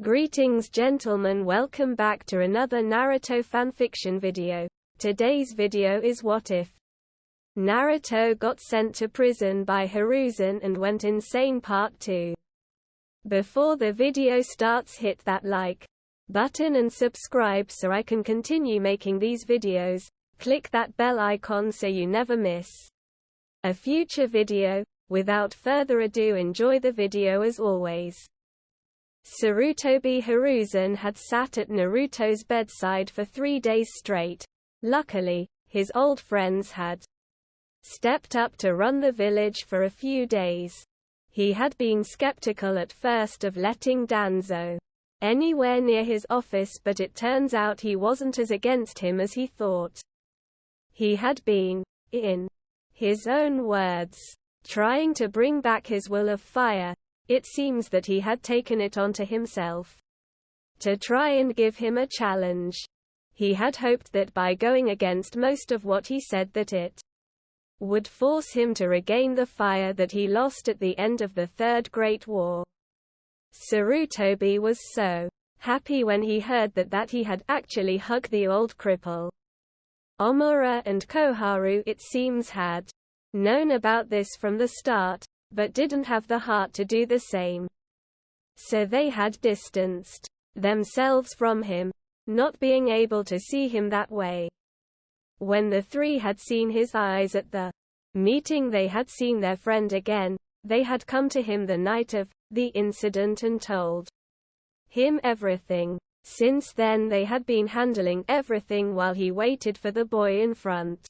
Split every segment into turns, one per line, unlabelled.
Greetings gentlemen, welcome back to another Naruto fanfiction video. Today's video is what if Naruto got sent to prison by Hiruzen and went insane part 2. Before the video starts, hit that like button and subscribe so I can continue making these videos. Click that bell icon so you never miss a future video. Without further ado, enjoy the video as always. Sarutobi Hiruzen had sat at Naruto's bedside for 3 days straight. Luckily, his old friends had stepped up to run the village for a few days. He had been skeptical at first of letting Danzo anywhere near his office, but it turns out he wasn't as against him as he thought. He had been, in his own words, trying to bring back his will of fire. It seems that he had taken it onto himself to try and give him a challenge. He had hoped that by going against most of what he said that it would force him to regain the fire that he lost at the end of the Third Great War. Sarutobi was so happy when he heard that he had actually hugged the old cripple. Omura and Koharu, it seems, had known about this from the start, but didn't have the heart to do the same. So they had distanced themselves from him, not being able to see him that way. When the three had seen his eyes at the meeting, they had seen their friend again. They had come to him the night of the incident and told him everything. Since then they had been handling everything while he waited for the boy in front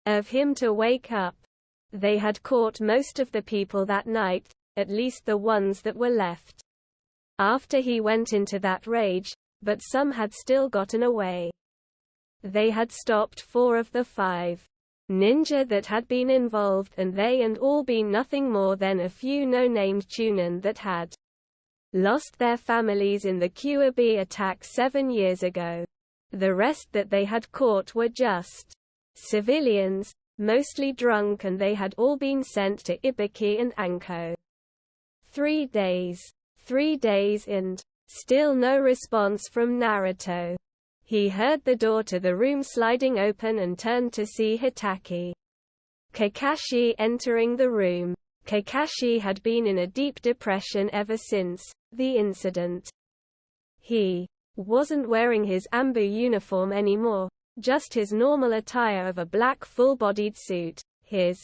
of him to wake up. They had caught most of the people that night, at least the ones that were left after he went into that rage, but some had still gotten away. They had stopped 4 of the 5 ninja that had been involved, and they and all been nothing more than a few no-named Chunin that had lost their families in the QAB attack 7 years ago. The rest that they had caught were just civilians, mostly drunk, and they had all been sent to Ibiki and Anko. 3 days. 3 days and still no response from Naruto. He heard the door to the room sliding open and turned to see Hitaki Kakashi entering the room. Kakashi had been in a deep depression ever since the incident. He wasn't wearing his Ambu uniform anymore, just his normal attire of a black full-bodied suit, his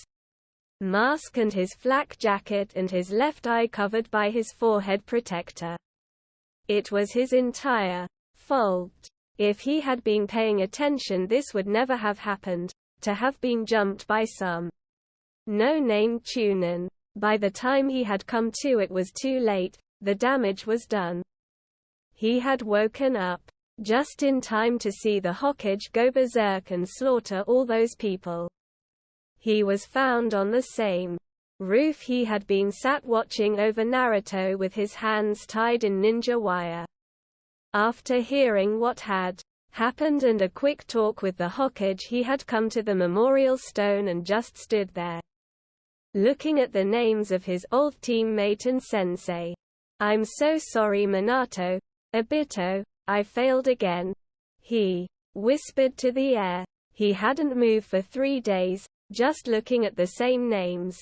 mask and his flak jacket, and his left eye covered by his forehead protector. It was his entire fault. If he had been paying attention, this would never have happened, to have been jumped by some no-name Chunin. By the time he had come to, it was too late. The damage was done. He had woken up just in time to see the Hokage go berserk and slaughter all those people. He was found on the same roof he had been sat watching over Naruto with his hands tied in ninja wire. After hearing what had happened and a quick talk with the Hokage, he had come to the memorial stone and just stood there, looking at the names of his old teammate and sensei. "I'm so sorry, Minato. Obito, I failed again," he whispered to the air. He hadn't moved for 3 days, just looking at the same names.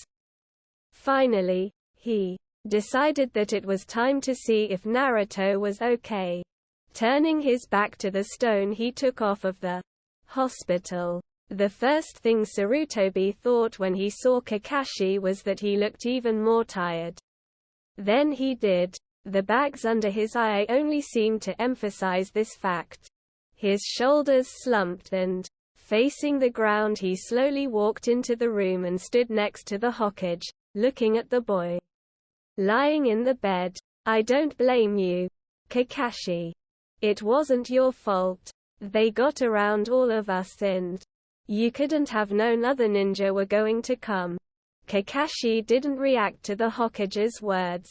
Finally, he decided that it was time to see if Naruto was okay. Turning his back to the stone, he took off of the hospital. The first thing Sarutobi thought when he saw Kakashi was that he looked even more tired than he did. The bags under his eye only seemed to emphasize this fact. His shoulders slumped and, facing the ground, he slowly walked into the room and stood next to the Hokage, looking at the boy lying in the bed. "I don't blame you, Kakashi. It wasn't your fault. They got around all of us and you couldn't have known other ninja were going to come." Kakashi didn't react to the Hokage's words.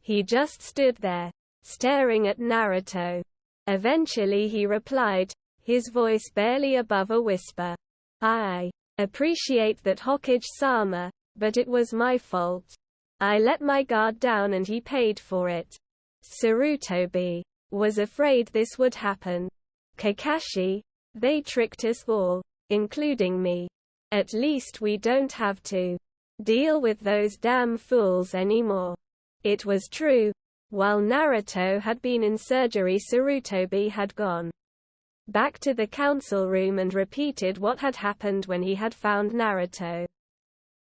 He just stood there, staring at Naruto. Eventually he replied, his voice barely above a whisper. "I appreciate that, Hokage-sama, but it was my fault. I let my guard down and he paid for it. Sarutobi was afraid this would happen. Kakashi, they tricked us all, including me. At least we don't have to deal with those damn fools anymore. It was true. While Naruto had been in surgery, Sarutobi had gone back to the council room and repeated what had happened when he had found Naruto.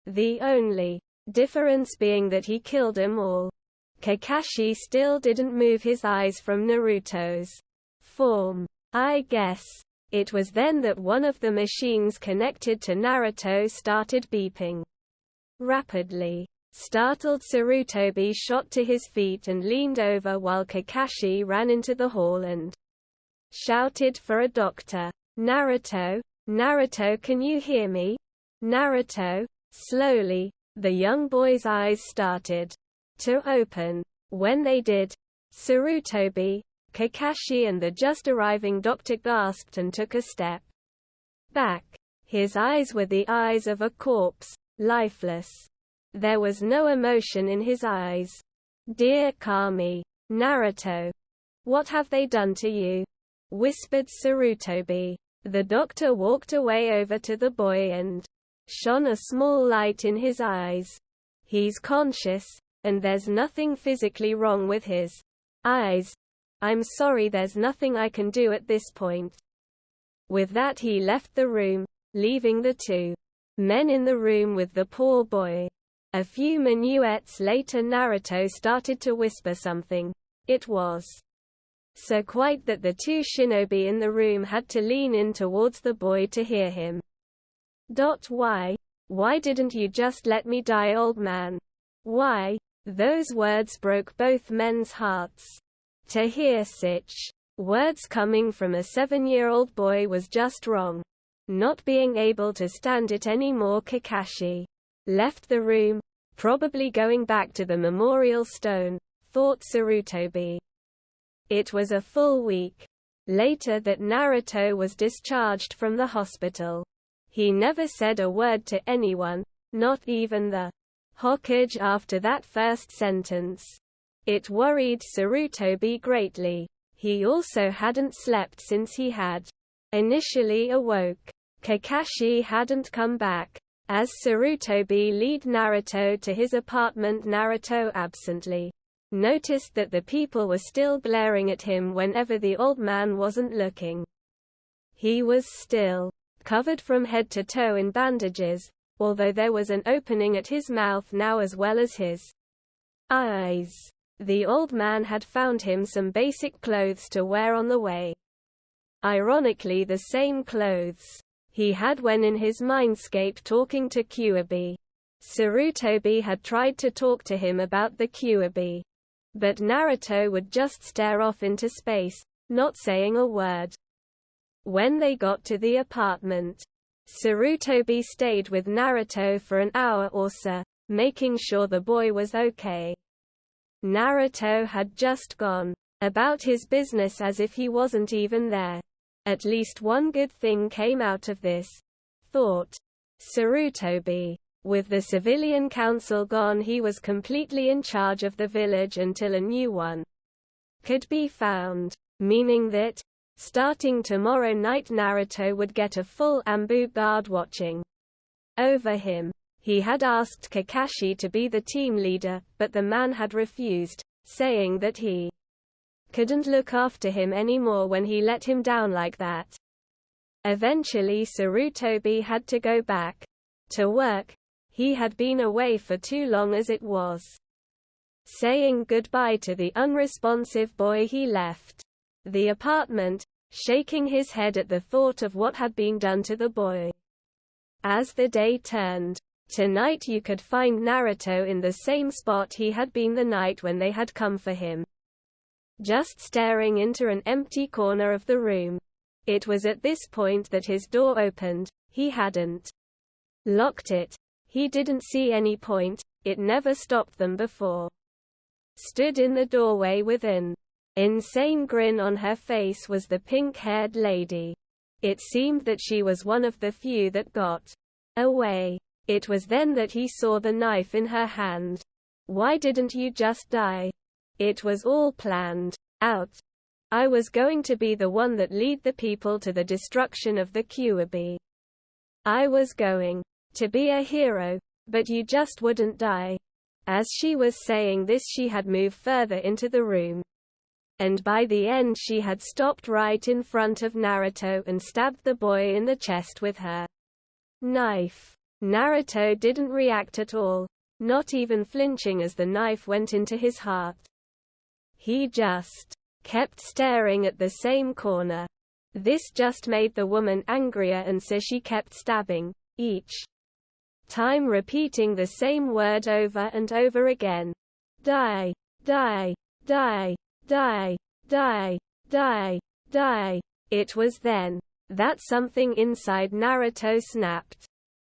The only difference being that he killed them all. Kakashi still didn't move his eyes from Naruto's form. I guess it was then that one of the machines connected to Naruto started beeping rapidly. Startled, Sarutobi shot to his feet and leaned over while Kakashi ran into the hall and shouted for a doctor. Naruto, Naruto, can you hear me? Naruto. Slowly, the young boy's eyes started to open. When they did, Sarutobi, Kakashi and the just arriving doctor gasped and took a step back. His eyes were the eyes of a corpse, lifeless. There was no emotion in his eyes. Dear Kami, Naruto, what have they done to you? Whispered Sarutobi. The doctor walked away over to the boy and shone a small light in his eyes. He's conscious, and there's nothing physically wrong with his eyes. I'm sorry, there's nothing I can do at this point. With that he left the room, leaving the two men in the room with the poor boy. A few minutes later Naruto started to whisper something. It was so quiet that the two shinobi in the room had to lean in towards the boy to hear him. Why didn't you just let me die, old man? Why? Those words broke both men's hearts. To hear such words coming from a 7-year-old boy was just wrong. Not being able to stand it anymore, Kakashi left the room, probably going back to the memorial stone, thought Sarutobi. It was a full week later that Naruto was discharged from the hospital. He never said a word to anyone, not even the Hokage after that first sentence. It worried Sarutobi greatly. He also hadn't slept since he had initially awoke. Kakashi hadn't come back. As Sarutobi led Naruto to his apartment, Naruto absently noticed that the people were still glaring at him whenever the old man wasn't looking. He was still covered from head to toe in bandages, although there was an opening at his mouth now as well as his eyes. The old man had found him some basic clothes to wear on the way. Ironically, the same clothes he had when in his mindscape talking to Kyuubi. Sarutobi had tried to talk to him about the Kyuubi, but Naruto would just stare off into space, not saying a word. When they got to the apartment, Sarutobi stayed with Naruto for an hour or so, making sure the boy was okay. Naruto had just gone about his business as if he wasn't even there. At least one good thing came out of this, thought Sarutobi. With the civilian council gone, he was completely in charge of the village until a new one could be found, meaning that, starting tomorrow night, Naruto would get a full Ambu guard watching over him. He had asked Kakashi to be the team leader, but the man had refused, saying that he couldn't look after him anymore when he let him down like that. Eventually Sarutobi had to go back to work. He had been away for too long as it was. Saying goodbye to the unresponsive boy, he left the apartment, shaking his head at the thought of what had been done to the boy. As the day turned, tonight you could find Naruto in the same spot he had been the night when they had come for him, just staring into an empty corner of the room. It was at this point that his door opened. He hadn't locked it. He didn't see any point, it never stopped them before. Stood in the doorway with an insane grin on her face was the pink-haired lady. It seemed that she was one of the few that got away. It was then that he saw the knife in her hand. Why didn't you just die? It was all planned out. I was going to be the one that lead the people to the destruction of the Kyuubi. I was going to be a hero, but you just wouldn't die." As she was saying this, she had moved further into the room. And by the end she had stopped right in front of Naruto and stabbed the boy in the chest with her knife. Naruto didn't react at all, not even flinching as the knife went into his heart. He just kept staring at the same corner. This just made the woman angrier, and so she kept stabbing, each time repeating the same word over and over again. Die, die, die, die, die, die, die. It was then that something inside Naruto snapped.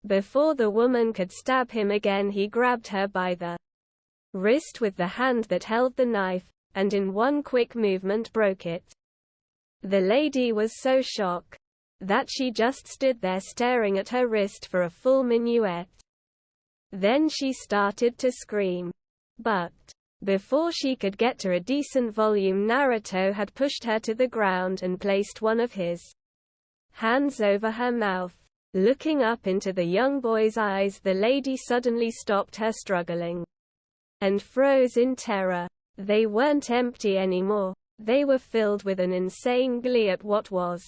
Before the woman could stab him again, he grabbed her by the wrist with the hand that held the knife, and in one quick movement broke it. The lady was so shocked that she just stood there staring at her wrist for a full minuet. Then she started to scream. But before she could get to a decent volume, Naruto had pushed her to the ground and placed one of his hands over her mouth. Looking up into the young boy's eyes, the lady suddenly stopped her struggling and froze in terror. They weren't empty anymore. They were filled with an insane glee at what was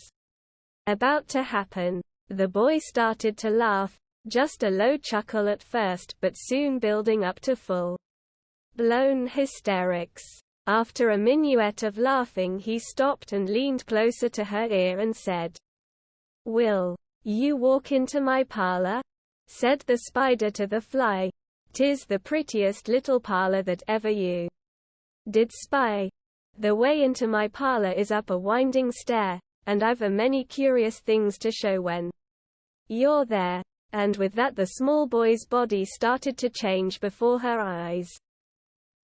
about to happen. The boy started to laugh, just a low chuckle at first, but soon building up to full-blown hysterics. After a minuet of laughing, he stopped and leaned closer to her ear and said, "Will you walk into my parlor?" said the spider to the fly. "'Tis the prettiest little parlor that ever you did spy. The way into my parlor is up a winding stair, and I've a many curious things to show when you're there." And with that, the small boy's body started to change before her eyes.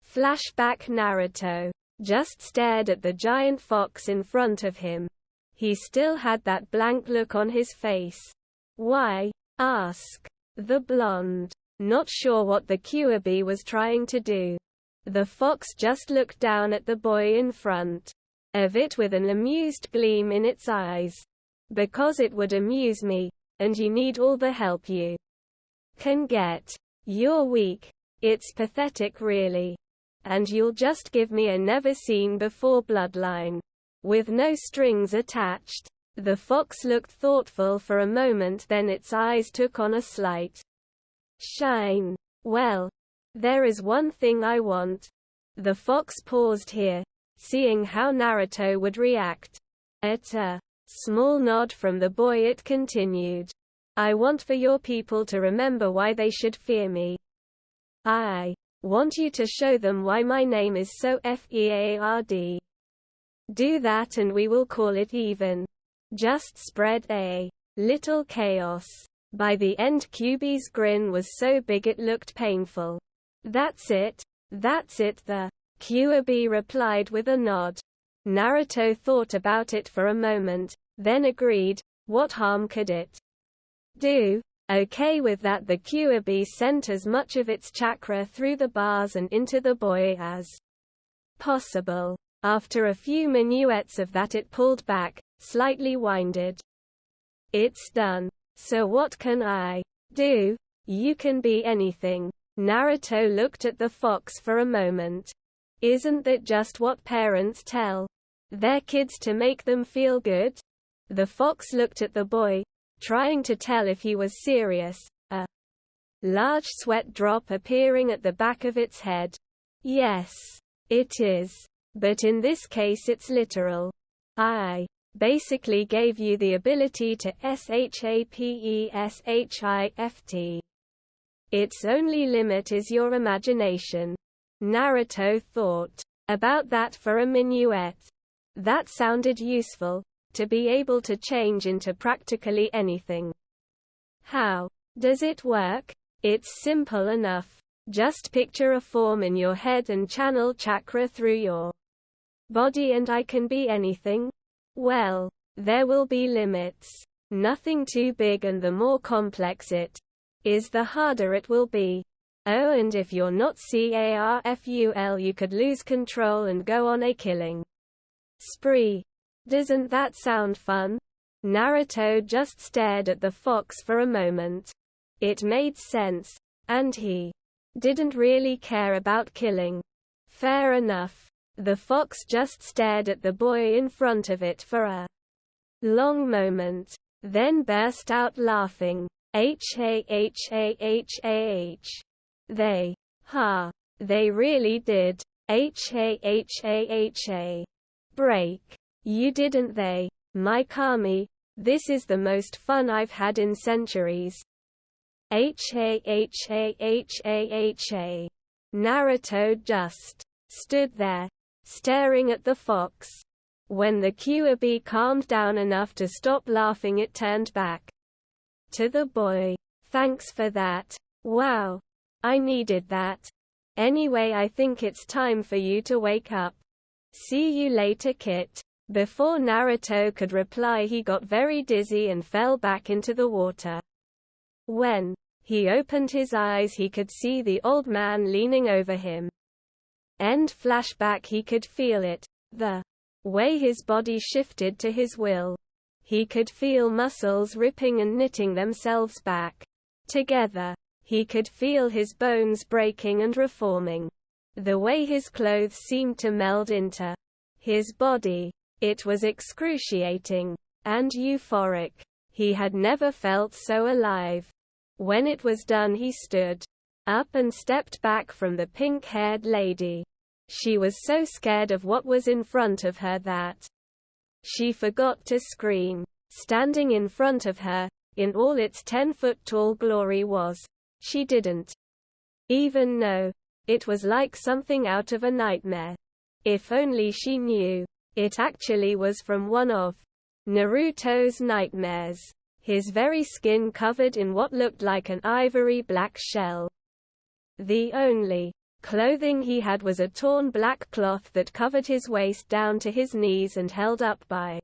Flashback: Naruto just stared at the giant fox in front of him. He still had that blank look on his face. "Why?" asked the blonde, not sure what the Kyuubi was trying to do. The fox just looked down at the boy in front of it with an amused gleam in its eyes. "Because it would amuse me, and you need all the help you can get. You're weak. It's pathetic, really. And you'll just give me a never-seen-before bloodline with no strings attached." The fox looked thoughtful for a moment, then its eyes took on a slight shine. "Well, there is one thing I want." The fox paused here, seeing how Naruto would react. At a small nod from the boy, it continued, "I want for your people to remember why they should fear me. I want you to show them why my name is so feared. Do that and we will call it even. Just spread a little chaos." By the end, Kyuubi's grin was so big it looked painful. That's it, the Kyuubi replied with a nod. Naruto thought about it for a moment, then agreed. What harm could it do? Okay with that, the Kyuubi sent as much of its chakra through the bars and into the boy as possible. After a few minuets of that, it pulled back, slightly winded. "It's done. So what can I do?" "You can be anything." Naruto looked at the fox for a moment. "Isn't that just what parents tell their kids to make them feel good?" The fox looked at the boy, trying to tell if he was serious, a large sweat drop appearing at the back of its head. "Yes, it is. But in this case it's literal. I basically gave you the ability to shift. Its only limit is your imagination." Naruto thought about that for a minuet. That sounded useful, to be able to change into practically anything. How does it work? It's simple enough. Just picture a form in your head and channel chakra through your body and I can be anything? Well, there will be limits. Nothing too big, and the more complex it is, the harder it will be. Oh, and if you're not careful, you could lose control and go on a killing spree. Doesn't that sound fun? Naruto just stared at the fox for a moment. It made sense. And he didn't really care about killing. Fair enough. The fox just stared at the boy in front of it for a long moment, then burst out laughing. H-ha-h-ha-h-ha-h. They. Ha. They really did. H-ha-h-ha-h-ha. Break. You didn't they? My Kami. This is the most fun I've had in centuries. H-ha-h-ha-h-ha-h-ha. Naruto just stood there, staring at the fox. When the QB calmed down enough to stop laughing, it turned back to the boy. Thanks for that. Wow. I needed that. Anyway, I think it's time for you to wake up. See you later, Kit. Before Naruto could reply, he got very dizzy and fell back into the water. When he opened his eyes, he could see the old man leaning over him. End flashback. He could feel it. The way his body shifted to his will. He could feel muscles ripping and knitting themselves back together. He could feel his bones breaking and reforming. The way his clothes seemed to meld into his body. It was excruciating and euphoric. He had never felt so alive. When it was done, he stood up and stepped back from the pink-haired lady. She was so scared of what was in front of her that she forgot to scream. Standing in front of her, in all its 10-foot-tall glory, was she didn't even know. It was like something out of a nightmare. If only she knew. It actually was from one of Naruto's nightmares. His very skin covered in what looked like an ivory black shell. The only clothing he had was a torn black cloth that covered his waist down to his knees and held up by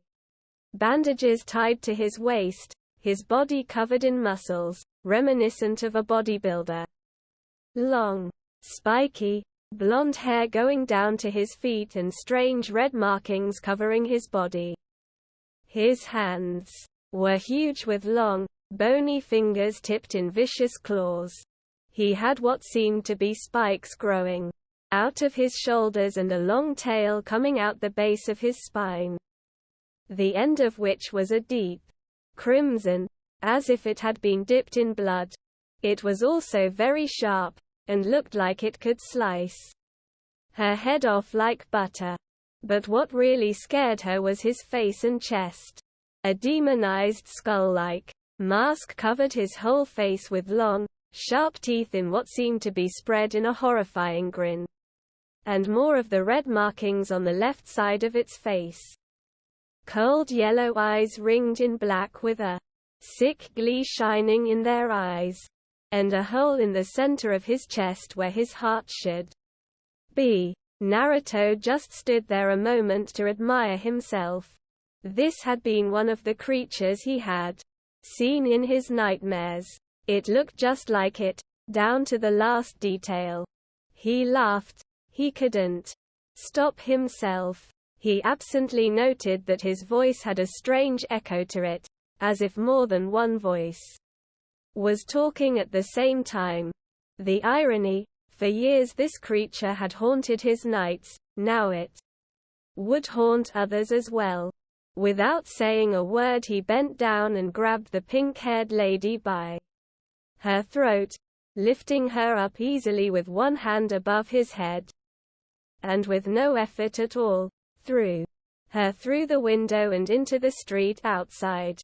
bandages tied to his waist, his body covered in muscles, reminiscent of a bodybuilder. Long, spiky, blonde hair going down to his feet and strange red markings covering his body. His hands were huge with long, bony fingers tipped in vicious claws. He had what seemed to be spikes growing out of his shoulders and a long tail coming out the base of his spine, the end of which was a deep crimson, as if it had been dipped in blood. It was also very sharp, and looked like it could slice her head off like butter. But what really scared her was his face and chest. A demonized skull-like mask covered his whole face with long, sharp teeth in what seemed to be spread in a horrifying grin. And more of the red markings on the left side of its face. Cold yellow eyes ringed in black with a sick glee shining in their eyes. And a hole in the center of his chest where his heart should be. Naruto just stood there a moment to admire himself. This had been one of the creatures he had seen in his nightmares. It looked just like it, down to the last detail. He laughed. He couldn't stop himself. He absently noted that his voice had a strange echo to it, as if more than one voice was talking at the same time. The irony, for years this creature had haunted his nights, now it would haunt others as well. Without saying a word, he bent down and grabbed the pink-haired lady by her throat, lifting her up easily with one hand above his head. And with no effort at all, threw her through the window and into the street outside.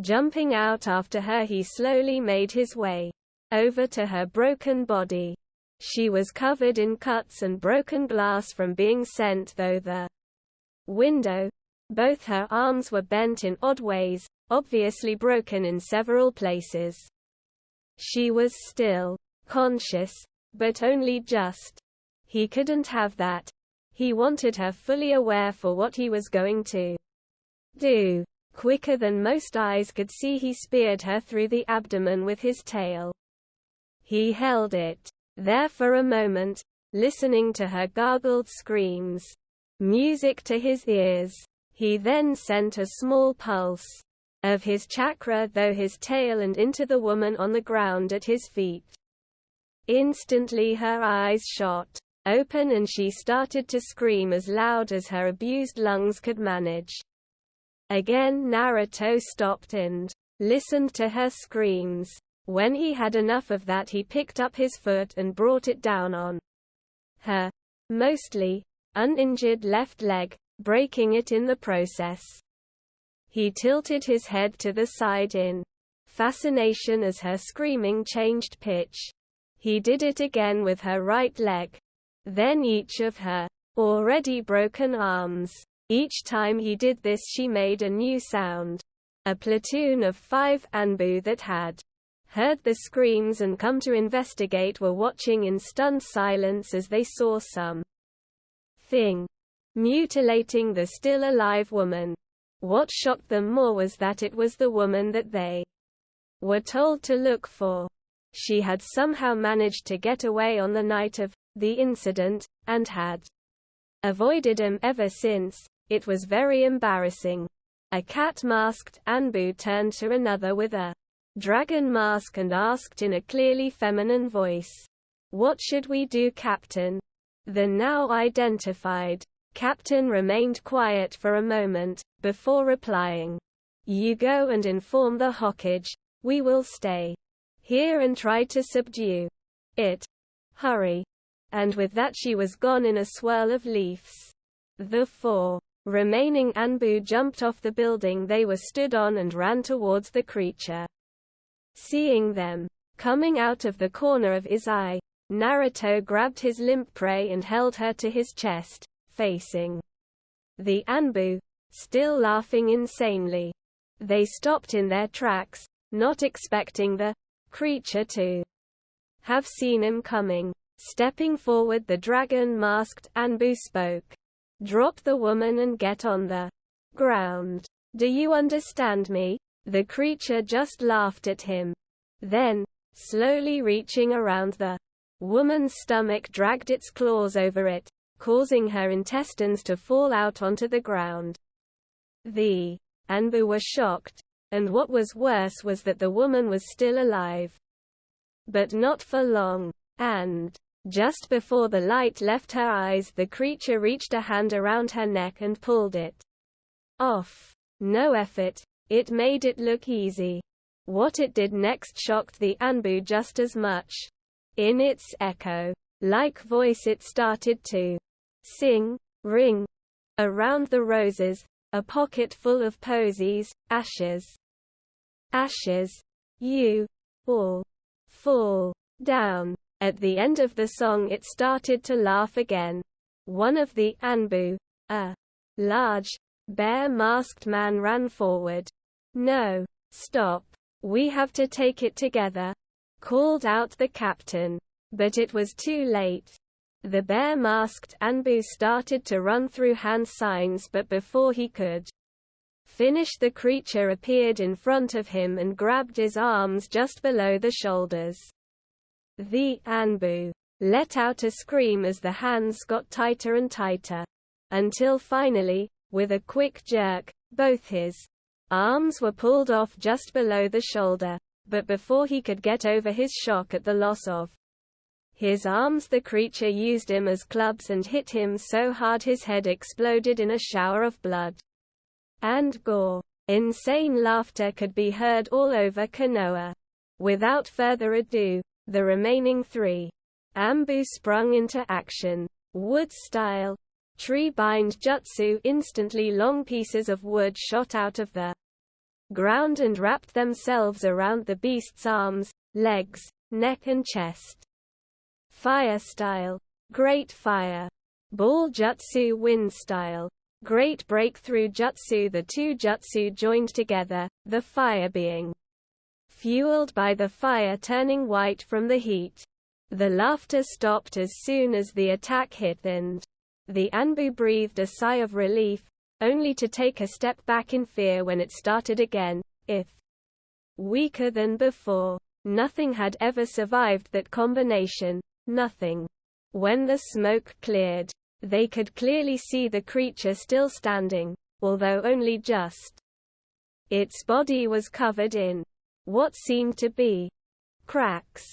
Jumping out after her, he slowly made his way over to her broken body. She was covered in cuts and broken glass from being sent through the window. Both her arms were bent in odd ways, obviously broken in several places. She was still conscious, but only just. He couldn't have that. He wanted her fully aware for what he was going to do. Quicker than most eyes could see, he speared her through the abdomen with his tail. He held it there for a moment, listening to her gargled screams. Music to his ears. He then sent a small pulse of his chakra through his tail and into the woman on the ground at his feet. Instantly her eyes shot open and she started to scream as loud as her abused lungs could manage. Again Naruto stopped and listened to her screams. When he had enough of that, he picked up his foot and brought it down on her mostly uninjured left leg, breaking it in the process. He tilted his head to the side in fascination as her screaming changed pitch. He did it again with her right leg. Then each of her already broken arms. Each time he did this she made a new sound. A platoon of 5 Anbu that had heard the screams and come to investigate were watching in stunned silence as they saw some thing mutilating the still alive woman. What shocked them more was that it was the woman that they were told to look for. She had somehow managed to get away on the night of the incident, and had avoided him ever since. It was very embarrassing. A cat-masked Anbu turned to another with a dragon mask and asked in a clearly feminine voice, "What should we do, Captain?" The now identified captain remained quiet for a moment, before replying, "You go and inform the Hokage. We will stay here and try to subdue it. Hurry." And with that she was gone in a swirl of leaves. The 4 remaining Anbu jumped off the building they were stood on and ran towards the creature. Seeing them coming out of the corner of his eye, Naruto grabbed his limp prey and held her to his chest, facing the Anbu, still laughing insanely. They stopped in their tracks, not expecting the creature to have seen him coming. Stepping forward, the dragon-masked Anbu spoke. "Drop the woman and get on the ground. Do you understand me?" The creature just laughed at him. Then, slowly reaching around the woman's stomach, dragged its claws over it, causing her intestines to fall out onto the ground. The Anbu were shocked, and what was worse was that the woman was still alive. But not for long, and just before the light left her eyes, the creature reached a hand around her neck and pulled it off. No effort. It made it look easy. What it did next shocked the Anbu just as much. In its echo-like voice it started to sing, "Ring around the roses, a pocket full of posies, ashes. Ashes. You all fall down." At the end of the song it started to laugh again. One of the Anbu, a large, bear-masked man, ran forward. "No, stop. We have to take it together," called out the captain. But it was too late. The bear-masked Anbu started to run through hand signs, but before he could finish, the creature appeared in front of him and grabbed his arms just below the shoulders. The Anbu let out a scream as the hands got tighter and tighter, until finally, with a quick jerk, both his arms were pulled off just below the shoulder. But before he could get over his shock at the loss of his arms, the creature used him as clubs and hit him so hard his head exploded in a shower of blood and gore. Insane laughter could be heard all over Konoha. Without further ado, the remaining 3 Anbu sprung into action. Wood-style tree-bind jutsu. Instantly long pieces of wood shot out of the ground and wrapped themselves around the beast's arms, legs, neck and chest. Fire-style great fire. Ball jutsu. Wind-style great breakthrough jutsu. The 2 jutsu joined together, the fire being fueled by the fire turning white from the heat. The laughter stopped as soon as the attack hit, and the Anbu breathed a sigh of relief, only to take a step back in fear when it started again. If weaker than before, nothing had ever survived that combination. Nothing. When the smoke cleared, they could clearly see the creature still standing, although only just. Its body was covered in what seemed to be cracks.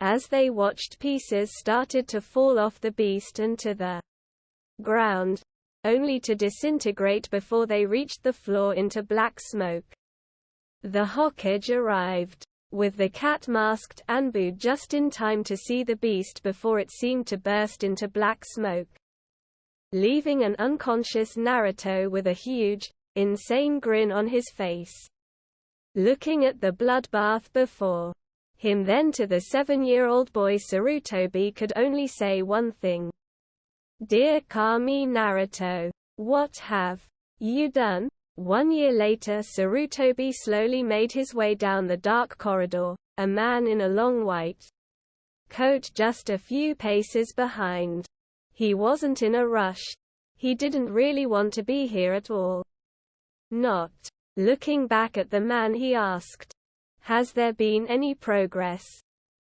As they watched, pieces started to fall off the beast and to the ground, only to disintegrate before they reached the floor into black smoke. The Hokage arrived, with the cat masked Anbu just in time to see the beast before it seemed to burst into black smoke, leaving an unconscious Naruto with a huge, insane grin on his face, looking at the bloodbath before him. Then to the 7-year-old boy Sarutobi could only say one thing. Dear Kami Naruto, what have you done? 1 year later, Sarutobi slowly made his way down the dark corridor, a man in a long white coat just a few paces behind. He wasn't in a rush. He didn't really want to be here at all. Not looking back at the man, he asked, "Has there been any progress?"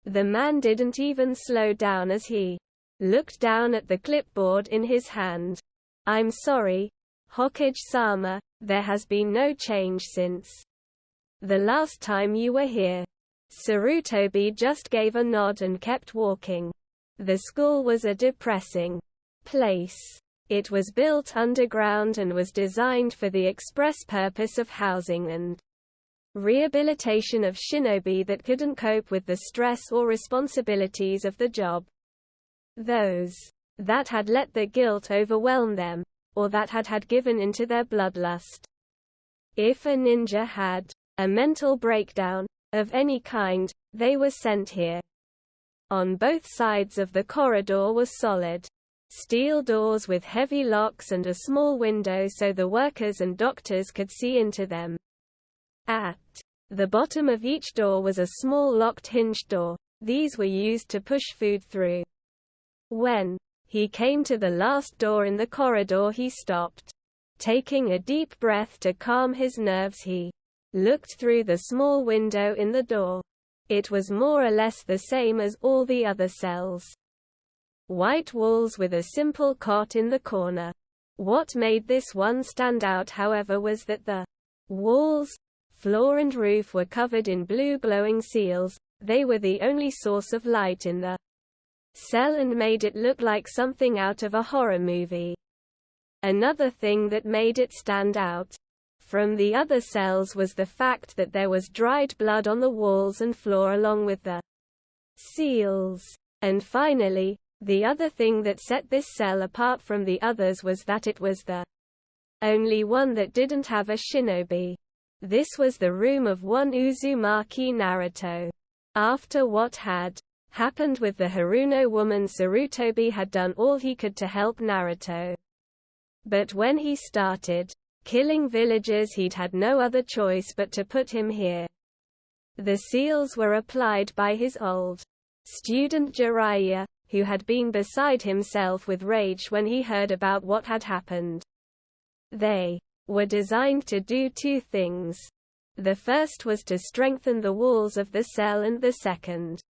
The man didn't even slow down as he looked down at the clipboard in his hand. "I'm sorry, Hokage-sama, there has been no change since the last time you were here." Sarutobi just gave a nod and kept walking. The school was a depressing place. It was built underground and was designed for the express purpose of housing and rehabilitation of shinobi that couldn't cope with the stress or responsibilities of the job. Those that had let the guilt overwhelm them, or that had given into their bloodlust. If a ninja had a mental breakdown of any kind, they were sent here. On both sides of the corridor were solid steel doors with heavy locks and a small window so the workers and doctors could see into them. At the bottom of each door was a small locked hinged door. These were used to push food through. When he came to the last door in the corridor, he stopped. Taking a deep breath to calm his nerves, he looked through the small window in the door. It was more or less the same as all the other cells. White walls with a simple cot in the corner. What made this one stand out, however, was that the walls, floor and roof were covered in blue glowing seals. They were the only source of light in the cell and made it look like something out of a horror movie. Another thing that made it stand out from the other cells was the fact that there was dried blood on the walls and floor along with the seals. And finally, the other thing that set this cell apart from the others was that it was the only one that didn't have a shinobi. This was the room of one Uzumaki Naruto. After what had happened with the Haruno woman, Sarutobi had done all he could to help Naruto. But when he started killing villagers, he'd had no other choice but to put him here. The seals were applied by his old student Jiraiya, who had been beside himself with rage when he heard about what had happened. They were designed to do two things. The first was to strengthen the walls of the cell, and the second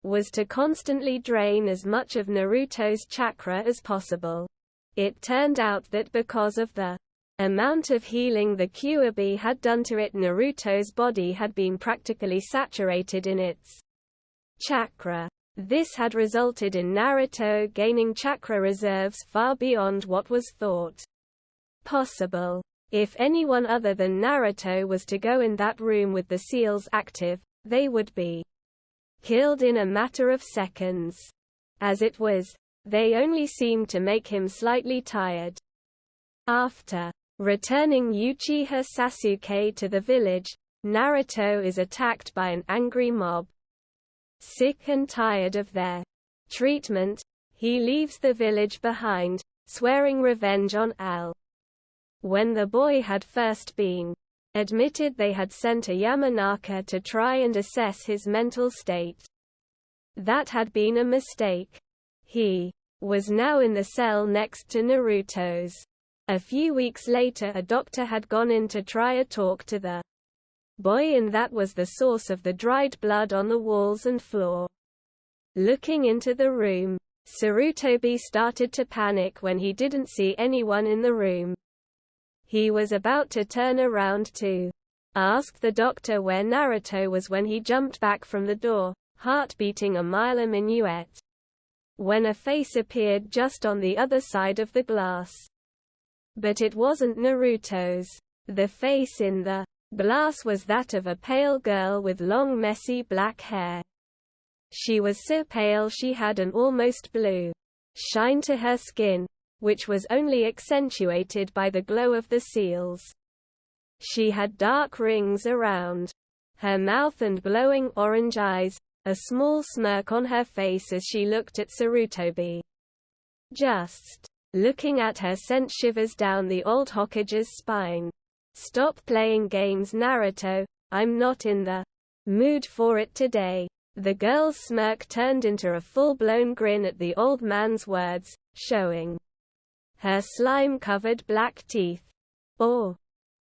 was to constantly drain as much of Naruto's chakra as possible. It turned out that because of the amount of healing the Kyuubi had done to it, Naruto's body had been practically saturated in its chakra. This had resulted in Naruto gaining chakra reserves far beyond what was thought possible. If anyone other than Naruto was to go in that room with the seals active, they would be killed in a matter of seconds. As it was, they only seemed to make him slightly tired. After returning Uchiha Sasuke to the village, Naruto is attacked by an angry mob. Sick and tired of their treatment, he leaves the village behind, swearing revenge on Al. When the boy had first been admitted, they had sent a Yamanaka to try and assess his mental state. That had been a mistake. He was now in the cell next to Naruto's. A few weeks later, a doctor had gone in to try a talk to the boy, and that was the source of the dried blood on the walls and floor. Looking into the room, Sarutobi started to panic when he didn't see anyone in the room. He was about to turn around to ask the doctor where Naruto was when he jumped back from the door, heart beating a mile a minuet, when a face appeared just on the other side of the glass. But it wasn't Naruto's. The face in the glass was that of a pale girl with long messy black hair. She was so pale she had an almost blue shine to her skin, which was only accentuated by the glow of the seals. She had dark rings around her mouth and glowing orange eyes, a small smirk on her face as she looked at Sarutobi. Just looking at her sent shivers down the old Hokage's spine. Stop playing games, Naruto, I'm not in the mood for it today. The girl's smirk turned into a full-blown grin at the old man's words, showing her slime-covered black teeth. Oh,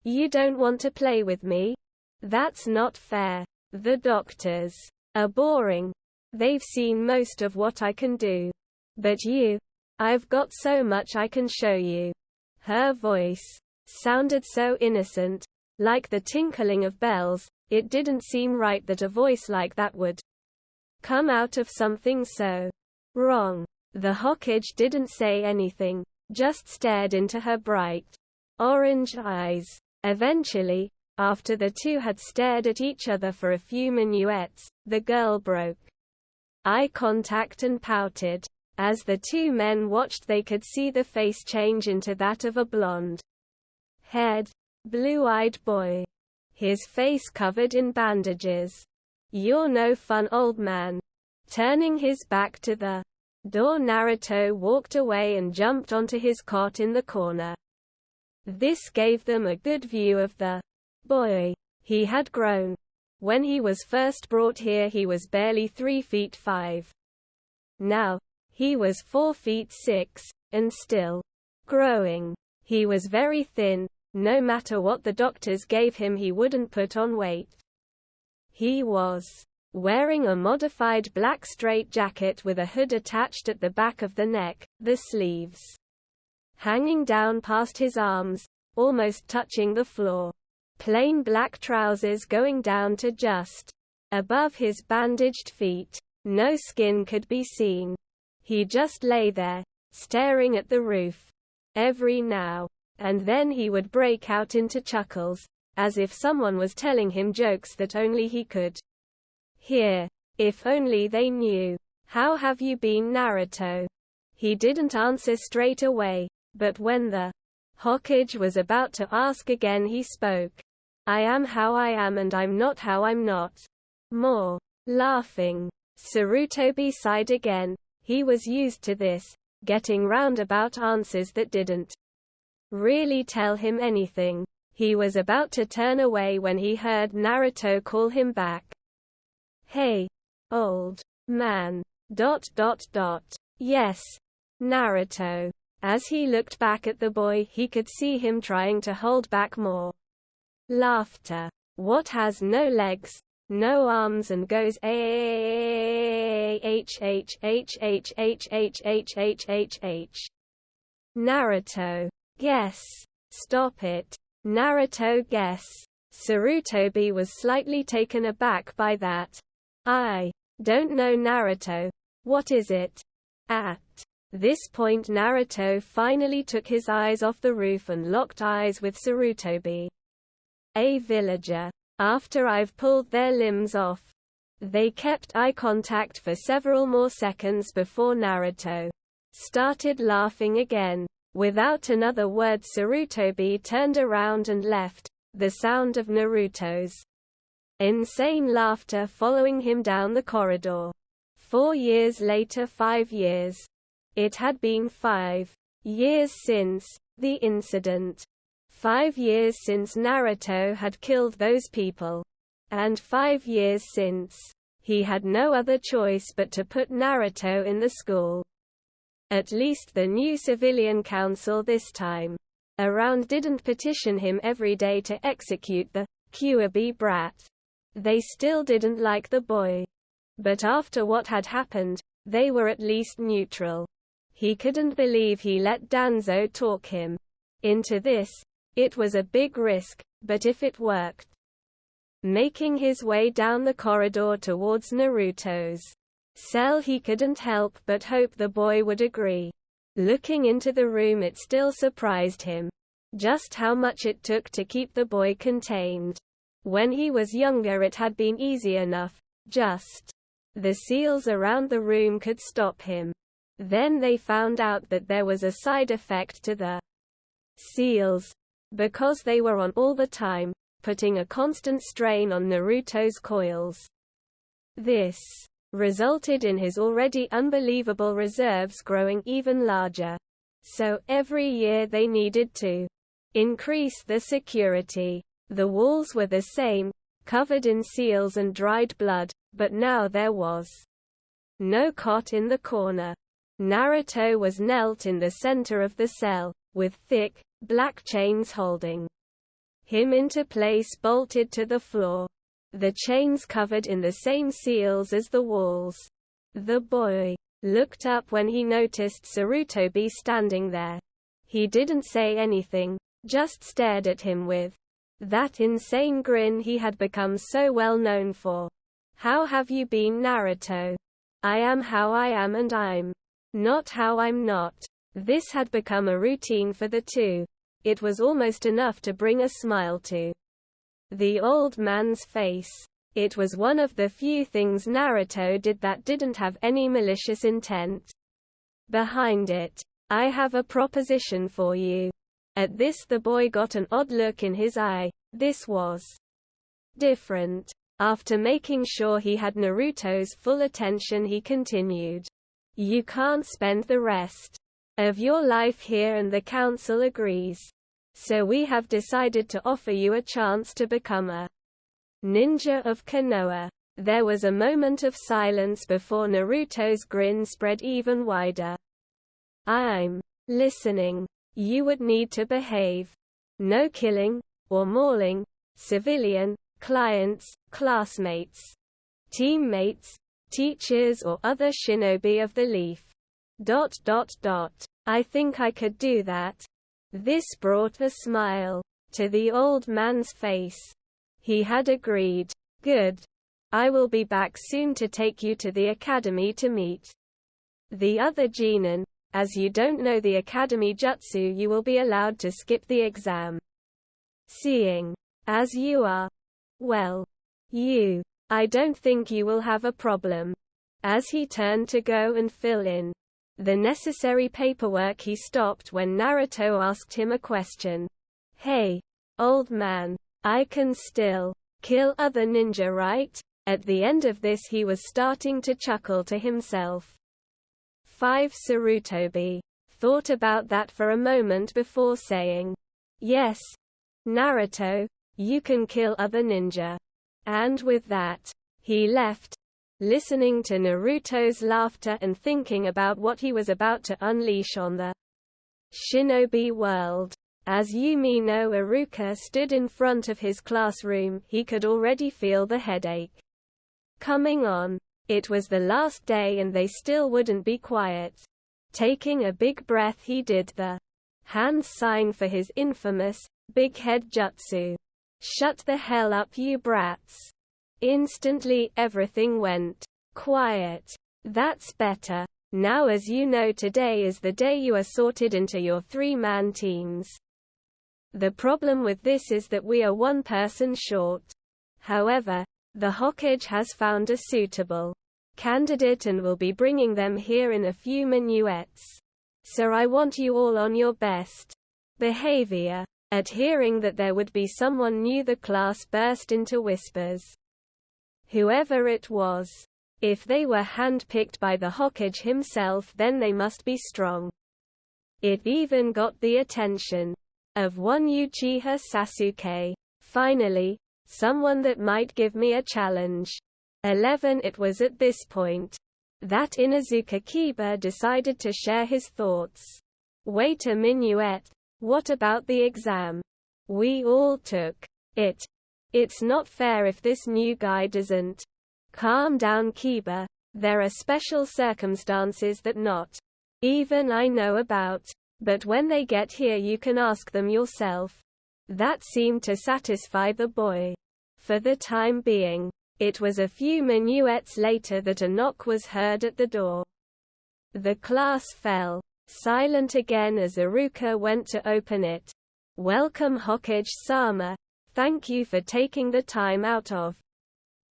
you don't want to play with me? That's not fair. The doctors are boring. They've seen most of what I can do. But you, I've got so much I can show you. Her voice sounded so innocent, like the tinkling of bells. It didn't seem right that a voice like that would come out of something so wrong. The Hokage didn't say anything, just stared into her bright orange eyes. Eventually, after the two had stared at each other for a few minuets, the girl broke eye contact and pouted. As the two men watched, they could see the face change into that of a blonde-haired, blue-eyed boy. His face covered in bandages. You're no fun, old man. Turning his back to the door, Naruto walked away and jumped onto his cot in the corner. This gave them a good view of the boy. He had grown. When he was first brought here, he was barely 3 feet 5. Now, he was 4 feet 6, and still growing. He was very thin. No matter what the doctors gave him, he wouldn't put on weight. He was wearing a modified black straitjacket with a hood attached at the back of the neck, the sleeves hanging down past his arms, almost touching the floor. Plain black trousers going down to just above his bandaged feet. No skin could be seen. He just lay there, staring at the roof. Every now and then he would break out into chuckles, as if someone was telling him jokes that only he could hear. If only they knew. How have you been, Naruto? He didn't answer straight away, but when the Hokage was about to ask again, he spoke. I am how I am and I'm not how I'm not. More laughing. Sarutobi sighed again. He was used to this, getting roundabout answers that didn't really tell him anything. He was about to turn away when he heard Naruto call him back. Hey, old man. Yes, Naruto. As he looked back at the boy, he could see him trying to hold back more laughter. What has no legs, no arms and goes Naruto. Guess. Stop it. Naruto, guess. Sarutobi was slightly taken aback by that. I don't know, Naruto. What is it? At this point, Naruto finally took his eyes off the roof and locked eyes with Sarutobi. A villager. After I've pulled their limbs off. They kept eye contact for several more seconds before Naruto started laughing again. Without another word, Sarutobi turned around and left, the sound of Naruto's insane laughter following him down the corridor. 4 years later, 5 years. It had been 5 years since the incident. 5 years since Naruto had killed those people. And 5 years since he had no other choice but to put Naruto in the school. At least the new civilian council this time around didn't petition him every day to execute the Kyuubi brat. They still didn't like the boy. But after what had happened, they were at least neutral. He couldn't believe he let Danzo talk him into this. It was a big risk, but if it worked. Making his way down the corridor towards Naruto's cell, he couldn't help but hope the boy would agree. Looking into the room, it still surprised him just how much it took to keep the boy contained. When he was younger, it had been easy enough. Just the seals around the room could stop him. Then they found out that there was a side effect to the seals, because they were on all the time, putting a constant strain on Naruto's coils. This resulted in his already unbelievable reserves growing even larger. So, every year they needed to increase the security. The walls were the same, covered in seals and dried blood, but now there was no cot in the corner. Naruto was knelt in the center of the cell, with thick, black chains holding him into place, bolted to the floor. The chains covered in the same seals as the walls. The boy looked up when he noticed Sarutobi standing there. He didn't say anything, just stared at him with that insane grin he had become so well known for. "How have you been, Naruto?" "I am how I am and I'm not how I'm not." This had become a routine for the two. It was almost enough to bring a smile to the old man's face. It was one of the few things Naruto did that didn't have any malicious intent behind it. "I have a proposition for you." At this, the boy got an odd look in his eye. This was different. After making sure he had Naruto's full attention, he continued, "You can't spend the rest of your life here, and the council agrees. So we have decided to offer you a chance to become a ninja of Konoha." There was a moment of silence before Naruto's grin spread even wider. "I'm listening. You would need to behave. No killing, or mauling, civilian, clients, classmates, teammates, teachers or other shinobi of the leaf. ... I think I could do that." This brought a smile to the old man's face. He had agreed. "Good. I will be back soon to take you to the academy to meet the other genin. As you don't know the academy jutsu, you will be allowed to skip the exam. Seeing as you are, well, I don't think you will have a problem." As he turned to go and fill in the necessary paperwork, he stopped when Naruto asked him a question. "Hey, old man, I can still kill other ninja, right?" At the end of this, he was starting to chuckle to himself. 5 Sarutobi thought about that for a moment before saying, "Yes, Naruto, you can kill other ninja." And with that, he left, listening to Naruto's laughter and thinking about what he was about to unleash on the shinobi world. As Yumi no Iruka stood in front of his classroom, he could already feel the headache coming on. It was the last day and they still wouldn't be quiet. Taking a big breath, he did the hand sign for his infamous big head jutsu. "Shut the hell up, you brats." Instantly, everything went quiet. "That's better. Now, as you know, today is the day you are sorted into your 3-man teams. The problem with this is that we are 1 person short. However, the Hokage has found a suitable candidate and will be bringing them here in a few minuets. So I want you all on your best behavior." At hearing that there would be someone new, the class burst into whispers. Whoever it was, if they were handpicked by the Hokage himself, then they must be strong. It even got the attention of one Uchiha Sasuke. "Finally, someone that might give me a challenge." 11 It was at this point that Inuzuka Kiba decided to share his thoughts. "Wait a minuet. What about the exam? We all took it. It's not fair if this new guy doesn't. Calm down, Kiba. There are special circumstances that not even I know about. But when they get here you can ask them yourself. That seemed to satisfy the boy. For the time being. It was a few minutes later that a knock was heard at the door. The class fell silent again as Iruka went to open it. Welcome Hokage-sama. Thank you for taking the time out of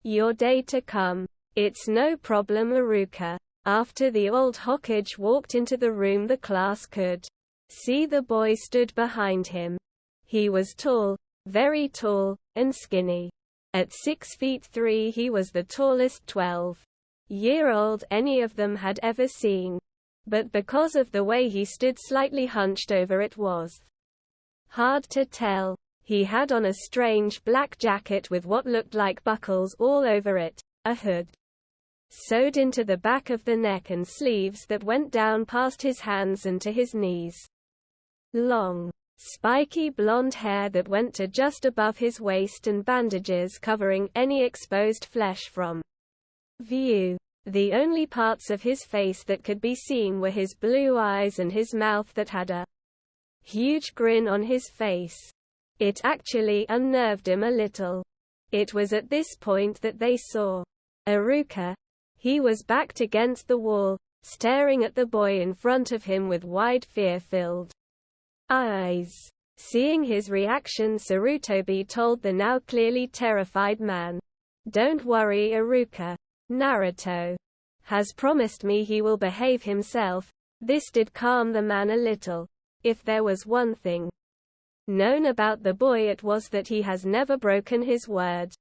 your day to come. It's no problem, Iruka. After the old Hokage walked into the room, the class could see the boy stood behind him. He was tall, very tall, and skinny. At 6'3" he was the tallest 12-year-old any of them had ever seen. But because of the way he stood slightly hunched over, it was hard to tell. He had on a strange black jacket with what looked like buckles all over it, a hood sewed into the back of the neck, and sleeves that went down past his hands and to his knees. Long, spiky blonde hair that went to just above his waist, and bandages covering any exposed flesh from view. The only parts of his face that could be seen were his blue eyes and his mouth that had a huge grin on his face. It actually unnerved him a little. It was at this point that they saw Iruka. He was backed against the wall, staring at the boy in front of him with wide, fear-filled eyes. Seeing his reaction, Sarutobi told the now clearly terrified man, "Don't worry, Iruka. Naruto has promised me he will behave himself." This did calm the man a little. If there was one thing known about the boy, it was that he has never broken his word.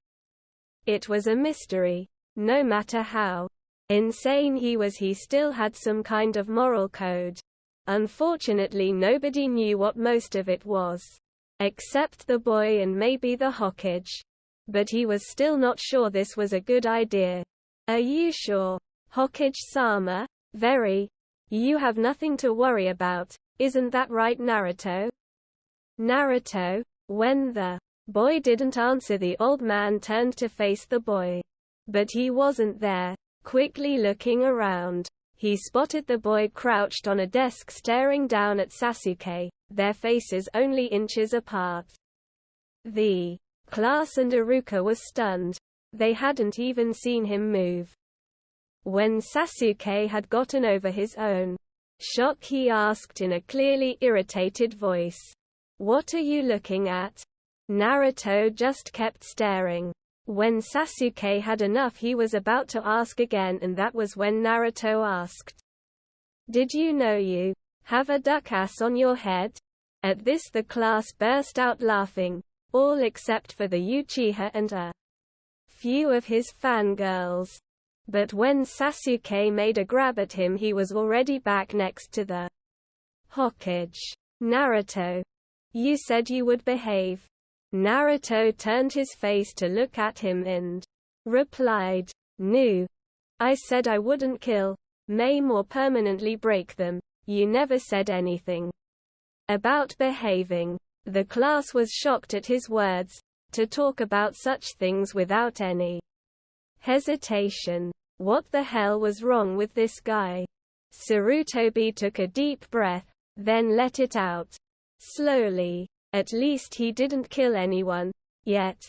It was a mystery. No matter how insane he was, he still had some kind of moral code. Unfortunately, nobody knew what most of it was, except the boy and maybe the Hokage. But he was still not sure this was a good idea. "Are you sure, Hokage-sama?" "Very. You have nothing to worry about, isn't that right, Naruto?" Naruto? When the boy didn't answer, the old man turned to face the boy. But he wasn't there. Quickly looking around, he spotted the boy crouched on a desk staring down at Sasuke, their faces only inches apart. The class and Iruka were stunned. They hadn't even seen him move. When Sasuke had gotten over his own shock, he asked in a clearly irritated voice, "What are you looking at?" Naruto just kept staring. When Sasuke had enough, he was about to ask again, and that was when Naruto asked, "Did you know you have a duck ass on your head?" At this the class burst out laughing, all except for the Uchiha and a few of his fangirls. But when Sasuke made a grab at him, he was already back next to the Hokage. "Naruto, you said you would behave." Naruto turned his face to look at him and replied, "No. I said I wouldn't kill, maim or permanently break them. You never said anything about behaving." The class was shocked at his words. To talk about such things without any hesitation. What the hell was wrong with this guy? Sarutobi took a deep breath, then let it out slowly. At least he didn't kill anyone yet.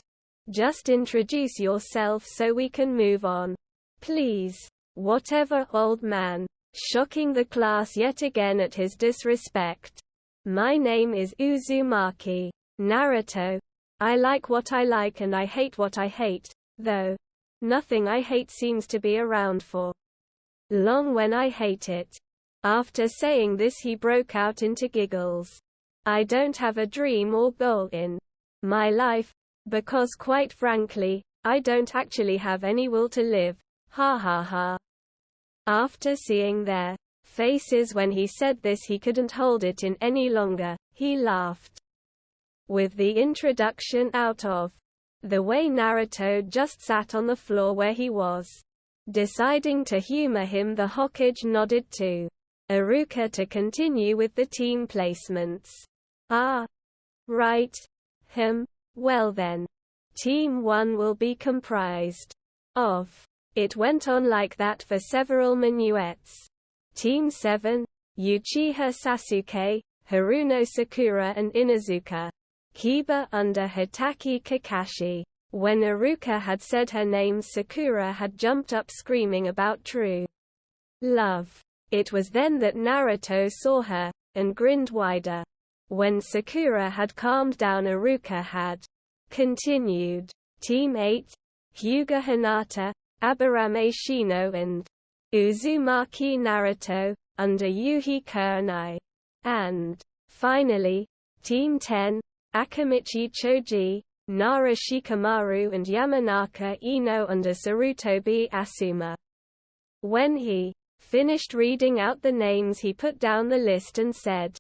Just introduce yourself so we can move on. Please. Whatever, old man. Shocking the class yet again at his disrespect. "My name is Uzumaki. Naruto. I like what I like and I hate what I hate, though nothing I hate seems to be around for long when I hate it." After saying this, he broke out into giggles. "I don't have a dream or goal in my life, because quite frankly, I don't actually have any will to live. Ha ha ha." After seeing their faces when he said this, he couldn't hold it in any longer. He laughed. With the introduction out of the way, Naruto just sat on the floor where he was. Deciding to humor him, the Hokage nodded to Iruka to continue with the team placements. "Ah. Right. Well then. Team 1 will be comprised of It went on like that for several minuets. Team 7, Uchiha Sasuke, Haruno Sakura and Inuzuka. Kiba under Hitaki Kakashi. When Iruka had said her name, Sakura had jumped up screaming about true love. It was then that Naruto saw her, and grinned wider. When Sakura had calmed down, Iruka had continued. Team 8, Hyuga Hinata, Aburame Shino and Uzumaki Naruto, under Yuhi Kurenai. And, finally, Team 10, Akamichi Choji, Nara Shikamaru and Yamanaka Ino under Sarutobi Asuma. When he finished reading out the names, he put down the list and said,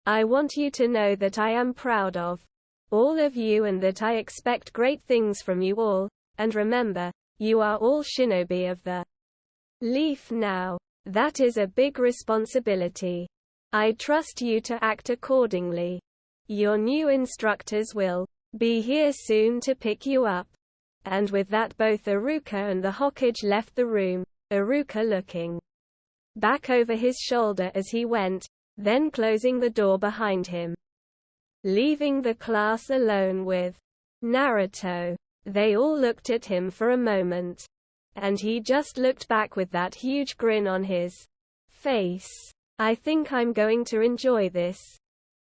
"I want you to know that I am proud of all of you and that I expect great things from you all, and remember, you are all shinobi of the leaf now. That is a big responsibility. I trust you to act accordingly. Your new instructors will be here soon to pick you up." And with that, both Iruka and the Hokage left the room, Iruka looking back over his shoulder as he went, then closing the door behind him. Leaving the class alone with Naruto. They all looked at him for a moment. And he just looked back with that huge grin on his face. "I think I'm going to enjoy this,"